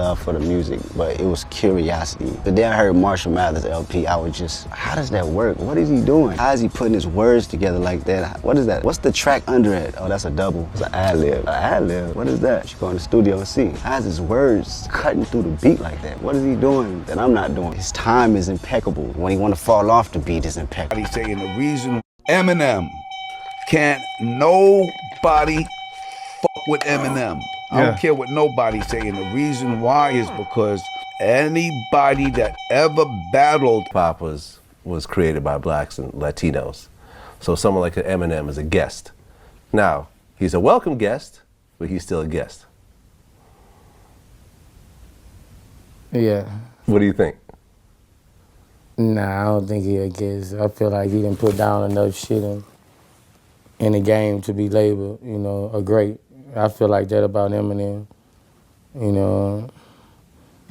love for the music, but it was curiosity. The day I heard Marshall Mathers LP, I was just, how does that work? What is he doing? How is he putting his words together like that? What is that? What's the track under it? Oh, that's a double. It's an ad-lib. An ad-lib? What is that? You go in the studio and see. How is his words cutting through the beat like that? What is he doing that I'm not doing? His time is impeccable. When he want to fall off the beat is impeccable. He's saying the reason Eminem can't nobody fuck with Eminem. I don't care what nobody's saying. The reason why is because anybody that ever battled Pop was created by blacks and Latinos. So someone like Eminem is a guest. Now, he's a welcome guest, but he's still a guest. Yeah. What do you think? Nah, I don't think he a guest. I feel like he didn't put down enough shit in the game to be labeled, you know, a great. I feel like that about Eminem. You know,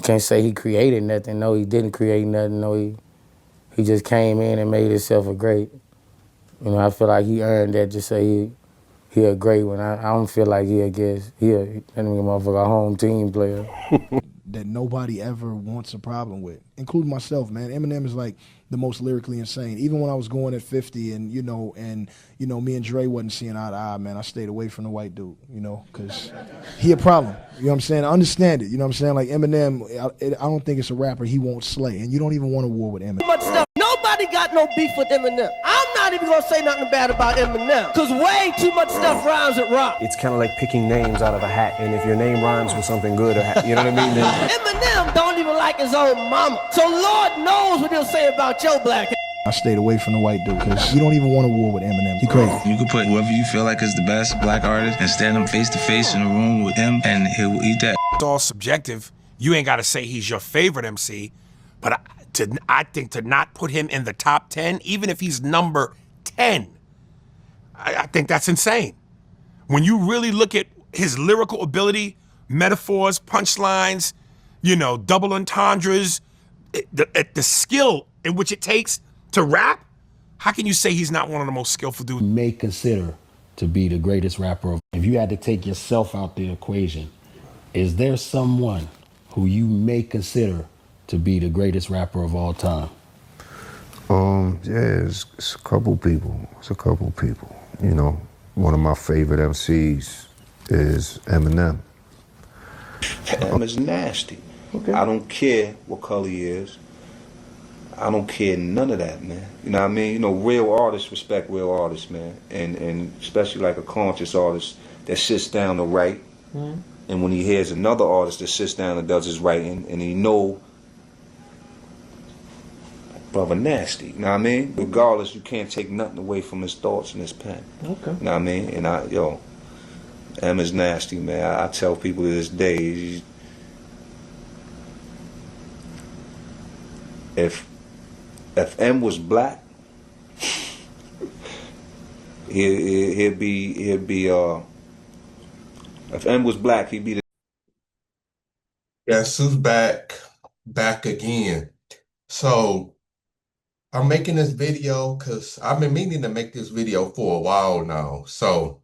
can't say he created nothing. No, he didn't create nothing. No, he just came in and made himself a great. You know, I feel like he earned that to say he a great one. I don't feel like he a guest. That nigga motherfucker a home team player. That nobody ever wants a problem with, including myself, man. Eminem is like the most lyrically insane. Even when I was going at 50 and, you know, me and Dre wasn't seeing eye to eye, man, I stayed away from the white dude, you know, because he a problem. You know what I'm saying? I understand it, you know what I'm saying? Like Eminem, I don't think it's a rapper he won't slay, and you don't even want a war with Eminem. Much stuff. Nobody got no beef with Eminem. I'm not even gonna say nothing bad about Eminem, because way too much stuff rhymes with rock. It's kind of like picking names out of a hat, and if your name rhymes with something good, you know what I mean? Then Eminem don't even like his own mama. So Lord knows what he'll say about your black. I stayed away from the white dude because you don't even want a war with Eminem. He crazy. You could put whoever you feel like is the best black artist and stand him face to face in a room with him, and he'll eat that. It's all subjective. You ain't got to say he's your favorite MC, but I think to not put him in the top 10, even if he's number 10, I think that's insane. When you really look at his lyrical ability, metaphors, punchlines, you know, double entendres, the skill in which it takes to rap, how can you say he's not one of the most skillful dudes? May consider to be the greatest rapper. If you had to take yourself out the equation, is there someone who you may consider to be the greatest rapper of all time? Yeah, it's a couple people. It's a couple people. You know, one of my favorite MCs is Eminem. Eminem is nasty. Okay. I don't care what color he is. I don't care none of that, man. You know what I mean? You know, real artists respect real artists, man. And especially like a conscious artist that sits down to write. Mm-hmm. And when he hears another artist that sits down and does his writing, and he know, brother, nasty. You know what I mean? Regardless, you can't take nothing away from his thoughts and his pen. Okay. You know what I mean? And M is nasty, man. I tell people to this day, if M was black, he'd be if M was black, he'd be the. Guess who's back again? So I'm making this video because I've been meaning to make this video for a while now. So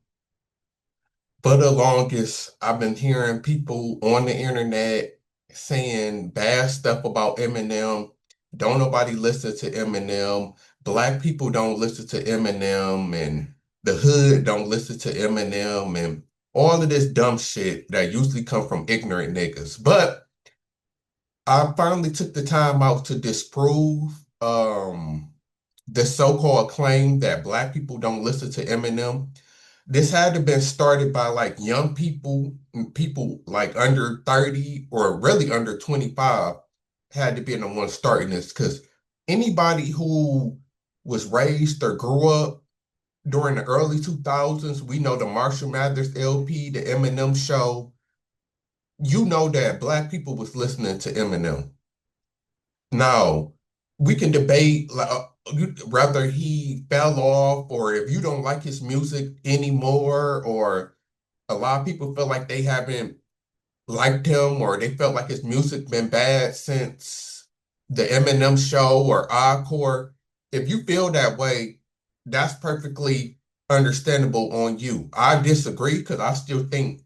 for the longest, I've been hearing people on the internet saying bad stuff about Eminem. Don't nobody listen to Eminem. Black people don't listen to Eminem, and the hood don't listen to Eminem, and all of this dumb shit that usually come from ignorant niggas. But I finally took the time out to disprove the so-called claim that black people don't listen to Eminem. This had to been started by like young people like under 30 or really under 25 had to be the one starting this, because anybody who was raised or grew up during the early 2000s, we know the Marshall Mathers LP, the Eminem show, you know that black people was listening to Eminem. Now, we can debate whether he fell off or if you don't like his music anymore, or a lot of people feel like they haven't liked him or they felt like his music been bad since the Eminem show or Encore. If you feel that way, that's perfectly understandable on you. I disagree because I still think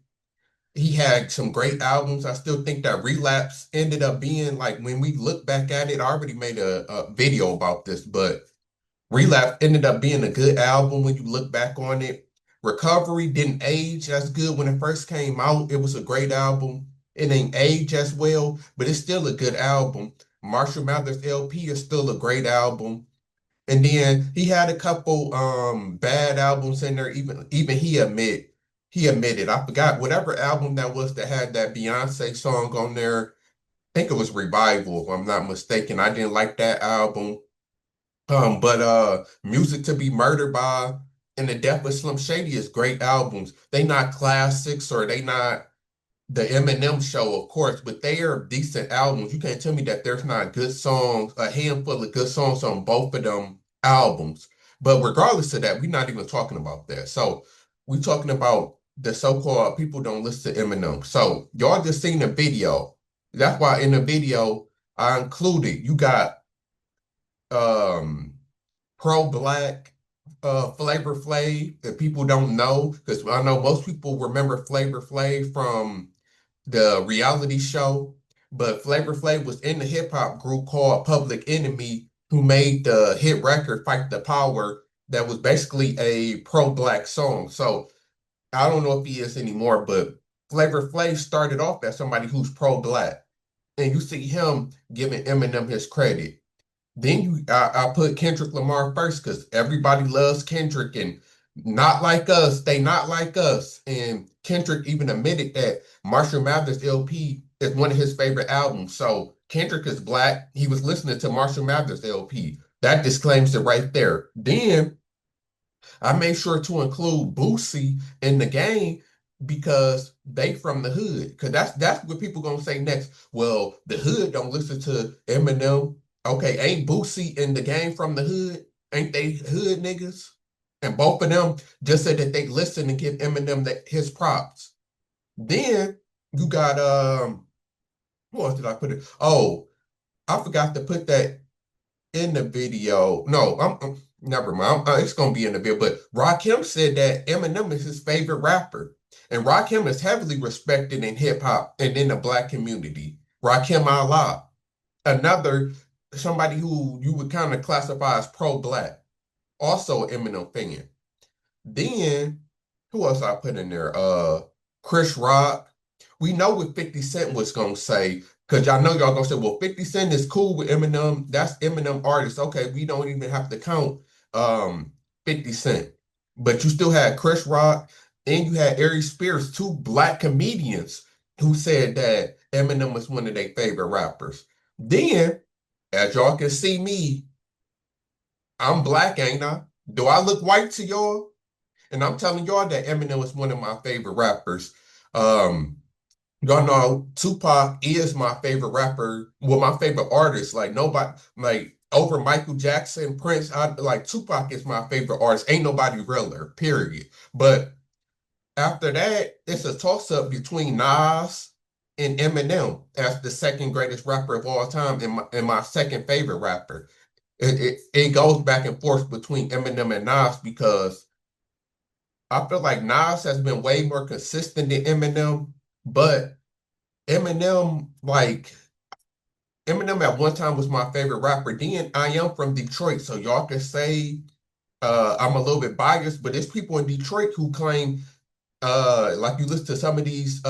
He had some great albums. I still think that Relapse ended up being like, when we look back at it, I already made a video about this, but Relapse ended up being a good album when you look back on it. Recovery didn't age as good when it first came out. It was a great album. It ain't age as well, but it's still a good album. Marshall Mathers LP is still a great album. And then he had a couple bad albums in there. Even he admitted. I forgot whatever album that was that had that Beyonce song on there. I think it was Revival, if I'm not mistaken. I didn't like that album. But Music to Be Murdered by and The Death of Slim Shady is great albums. They not classics or they not the Eminem show, of course, but they are decent albums. You can't tell me that there's not good songs, a handful of good songs on both of them albums. But regardless of that, we're not even talking about that. So we're talking about the so-called people don't listen to Eminem. So y'all just seen the video. That's why in the video I included you got um pro-black Flavor Flav that people don't know, because I know most people remember Flavor Flav from the reality show, but Flavor Flav was in the hip hop group called Public Enemy, who made the hit record Fight the Power, that was basically a pro-black song. So I don't know if he is anymore, but Flavor Flav started off as somebody who's pro-black. And you see him giving Eminem his credit. Then I put Kendrick Lamar first because everybody loves Kendrick and not like us. They not like us. And Kendrick even admitted that Marshall Mathers LP is one of his favorite albums. So Kendrick is black. He was listening to Marshall Mathers LP. That disclaims it right there. Then I made sure to include Boosie in the game because they from the hood. Because that's what people gonna say next. Well, the hood don't listen to Eminem. Okay, ain't Boosie in the game from the hood? Ain't they hood niggas? And both of them just said that they listen and give Eminem his props. Then you got who else did I put it? Oh, I forgot to put that in the video. No, never mind. It's gonna be in the video. But Rakim said that Eminem is his favorite rapper, and Rakim is heavily respected in hip hop and in the black community. Rakim Allah, another somebody who you would kind of classify as pro-black, also an Eminem fan. Then who else I put in there? Chris Rock. We know what 50 Cent was gonna say, because y'all know y'all gonna say, well, 50 Cent is cool with Eminem. That's Eminem artist. Okay, we don't even have to count 50 Cent. But you still had Chris Rock and you had Ari Spears, two black comedians who said that Eminem was one of their favorite rappers. Then, as y'all can see me, I'm black, ain't I? Do I look white to y'all? And I'm telling y'all that Eminem is one of my favorite rappers. Y'all know Tupac is my favorite rapper, well, my favorite artist. Like nobody, like over Michael Jackson, Prince. I like Tupac is my favorite artist. Ain't nobody realer, period. But after that, it's a toss-up between Nas and Eminem as the second greatest rapper of all time and my second favorite rapper. It goes back and forth between Eminem and Nas because I feel like Nas has been way more consistent than Eminem, but Eminem at one time was my favorite rapper. Then I am from Detroit, so y'all can say I'm a little bit biased, but there's people in Detroit who claim, like you listen to some of these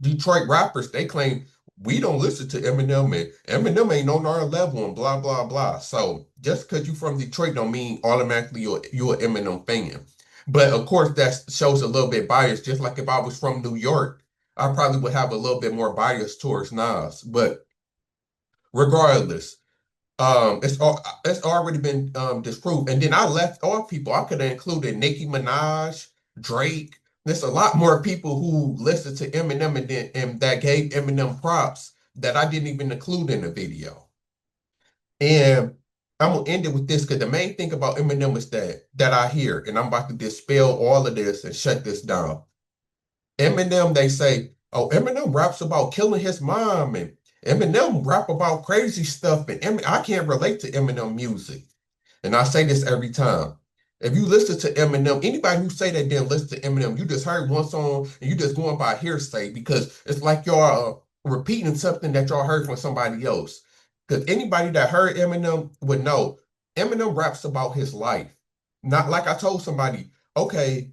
Detroit rappers, they claim we don't listen to Eminem and Eminem ain't on our level and blah blah blah. So just because you from Detroit don't mean automatically you're an Eminem fan. But of course that shows a little bit bias. Just like if I was from New York, I probably would have a little bit more bias towards Nas. But regardless, it's already been disproved. And then I left off people. I could have included Nicki Minaj, Drake. There's a lot more people who listened to Eminem and that gave Eminem props that I didn't even include in the video. And I'm gonna end it with this because the main thing about Eminem is that I hear, and I'm about to dispel all of this and shut this down. Eminem, they say, oh, Eminem raps about killing his mom, and Eminem rap about crazy stuff, and I can't relate to Eminem music. And I say this every time. If you listen to Eminem, anybody who say that didn't listen to Eminem, you just heard one song and you just going by hearsay because it's like y'all repeating something that y'all heard from somebody else. Because anybody that heard Eminem would know Eminem raps about his life. Not like I told somebody, okay,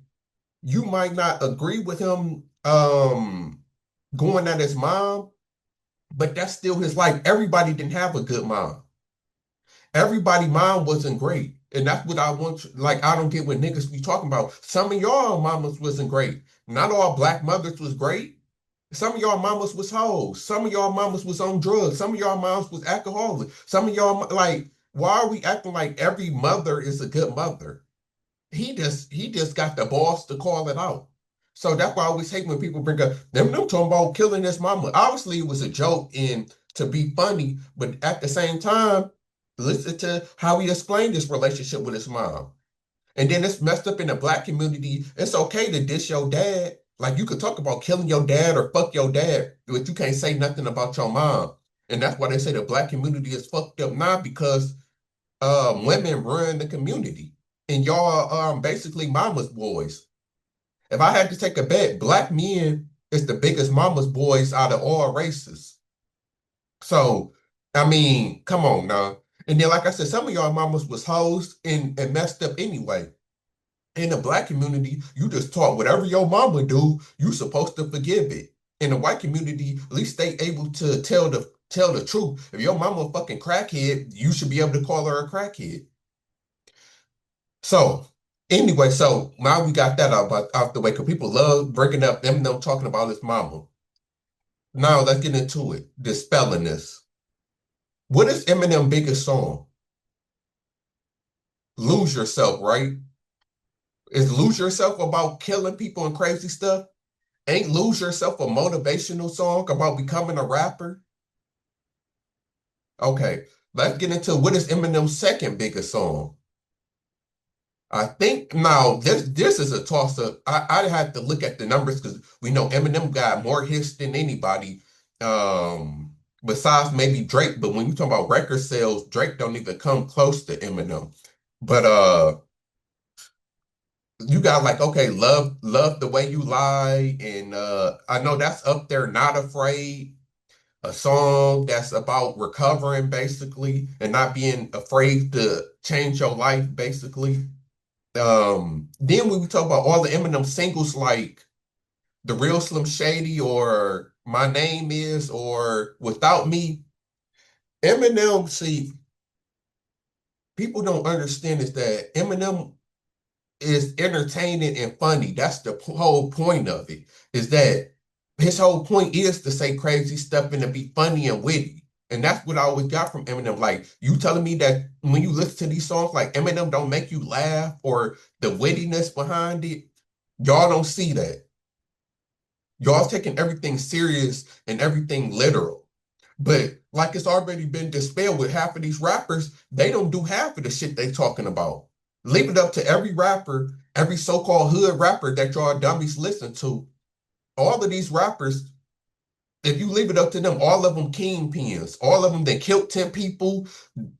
you might not agree with him going at his mom, but that's still his life. Everybody didn't have a good mom. Everybody mom wasn't great. And that's what I want. Like, I don't get what niggas be talking about. Some of y'all mamas wasn't great. Not all black mothers was great. Some of y'all mamas was hoes. Some of y'all mamas was on drugs. Some of y'all moms was alcoholic. Some of y'all, like, why are we acting like every mother is a good mother? He just got the balls to call it out. So that's why I always hate when people bring up them talking about killing his mama. Obviously, it was a joke and to be funny, but at the same time, listen to how he explained this relationship with his mom. And then it's messed up in the black community. It's okay to diss your dad. Like you could talk about killing your dad or fuck your dad, but you can't say nothing about your mom. And that's why they say the black community is fucked up now because women run the community. And y'all basically mama's boys. If I had to take a bet, black men is the biggest mama's boys out of all races. So, I mean, come on now. And then, like I said, some of y'all mamas was hoes and messed up anyway. In the black community, you just taught whatever your mama do, you supposed to forgive it. In the white community, at least they able to tell the truth. If your mama a fucking crackhead, you should be able to call her a crackhead. So anyway, so now we got that out the way because people love breaking up Eminem talking about his mama. Now let's get into it. Dispelling this. What is Eminem's biggest song? Lose Yourself, right? Is Lose Yourself about killing people and crazy stuff? Ain't Lose Yourself a motivational song about becoming a rapper? Okay, let's get into what is Eminem's second biggest song. I think now this is a toss up. I had to look at the numbers because we know Eminem got more hits than anybody, besides maybe Drake. But when you talk about record sales, Drake don't even come close to Eminem. But you got like okay, love the way you lie, and I know that's up there. Not Afraid, a song that's about recovering basically and not being afraid to change your life basically. Then when we talk about all the Eminem singles like The Real Slim Shady or My Name Is or Without Me, Eminem, see, people don't understand is that Eminem is entertaining and funny. That's the whole point of it, is that his whole point is to say crazy stuff and to be funny and witty. And that's what I always got from Eminem. Like, you telling me that when you listen to these songs, like Eminem don't make you laugh or the wittiness behind it, y'all don't see that. Y'all taking everything serious and everything literal. But like it's already been dispelled with half of these rappers, they don't do half of the shit they talking about. Leave it up to every rapper, every so-called hood rapper that y'all dummies listen to. All of these rappers, if you leave it up to them, all of them kingpins, all of them that killed 10 people,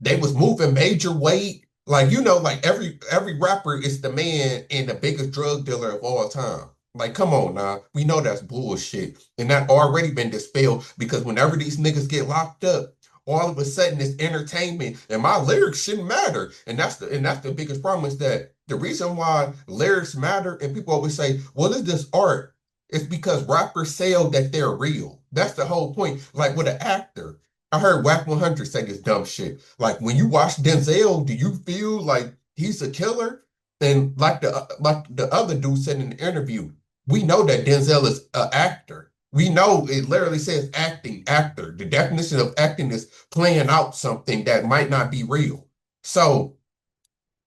they was moving major weight. Like, you know, like every rapper is the man and the biggest drug dealer of all time. Like, come on now. We know that's bullshit. And that already been dispelled because whenever these niggas get locked up, all of a sudden it's entertainment and my lyrics shouldn't matter. And that's the biggest problem is that the reason why lyrics matter and people always say, well, it's just art. It's because rappers sell that they're real. That's the whole point. Like with an actor, I heard Whack 100 say this dumb shit. Like when you watch Denzel, do you feel like he's a killer? And like the other dude said in the interview, we know that Denzel is an actor. We know it literally says acting, actor. The definition of acting is playing out something that might not be real. So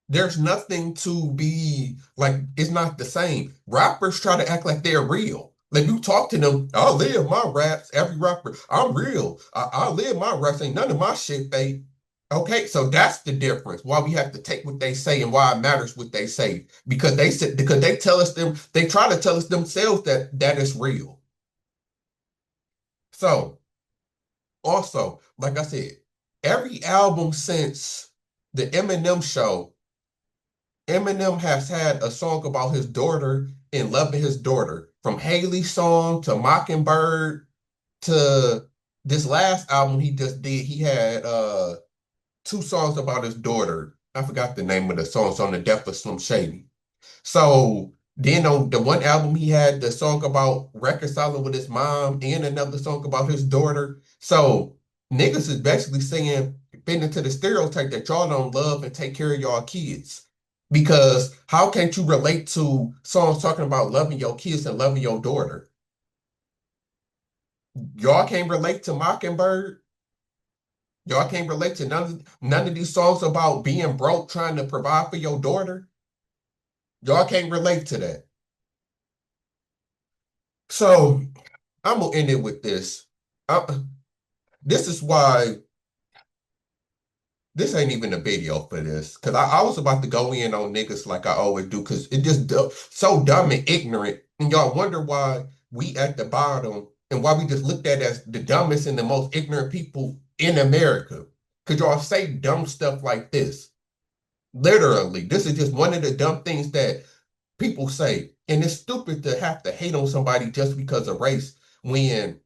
there's nothing to be like, it's not the same. Rappers try to act like they're real. Like you talk to them, I'll live my raps, every rapper, I'm real. I'll live my raps, ain't none of my shit fake. Okay, so that's the difference. Why we have to take what they say and why it matters what they say. Because they tell us they try to tell us themselves that is real. So also, like I said, every album since the Eminem show Eminem has had a song about his daughter and loving his daughter. From Haley's song to Mockingbird to this last album he just did. He had two songs about his daughter. I forgot the name of the songs on the Death of Slim Shady. So then on the one album he had the song about reconciling with his mom and another song about his daughter. So niggas is basically saying, fit into the stereotype that y'all don't love and take care of y'all kids. Because how can't you relate to songs talking about loving your kids and loving your daughter? Y'all can't relate to Mockingbird. Y'all can't relate to none of these songs about being broke, trying to provide for your daughter. Y'all can't relate to that. So I'm gonna end it with this. This is why this ain't even a video for this. Cause I was about to go in on niggas like I always do, cause it just so dumb and ignorant. And y'all wonder why we at the bottom and why we just looked at as the dumbest and the most ignorant people in America. Cause y'all say dumb stuff like this. Literally, this is just one of the dumb things that people say. And it's stupid to have to hate on somebody just because of race when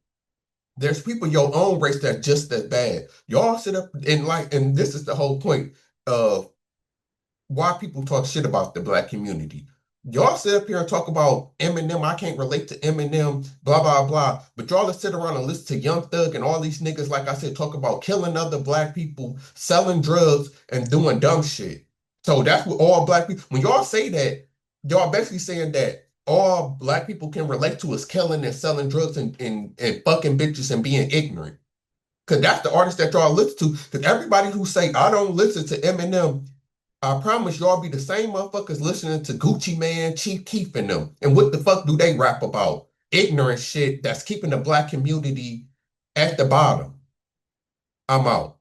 there's people your own race that's just as bad. Y'all sit up and and this is the whole point of why people talk shit about the black community. Y'all sit up here and talk about Eminem. I can't relate to Eminem, blah, blah, blah. But y'all sit around and listen to Young Thug and all these niggas, like I said, talk about killing other black people, selling drugs, and doing dumb shit. So that's what all black people, when y'all say that, y'all basically saying that all black people can relate to is killing and selling drugs and fucking bitches and being ignorant. Because that's the artist that y'all listen to. Because everybody who say, I don't listen to Eminem, I promise y'all be the same motherfuckers listening to Gucci Man, Chief Keef and them. And what the fuck do they rap about? Ignorant shit that's keeping the black community at the bottom. I'm out.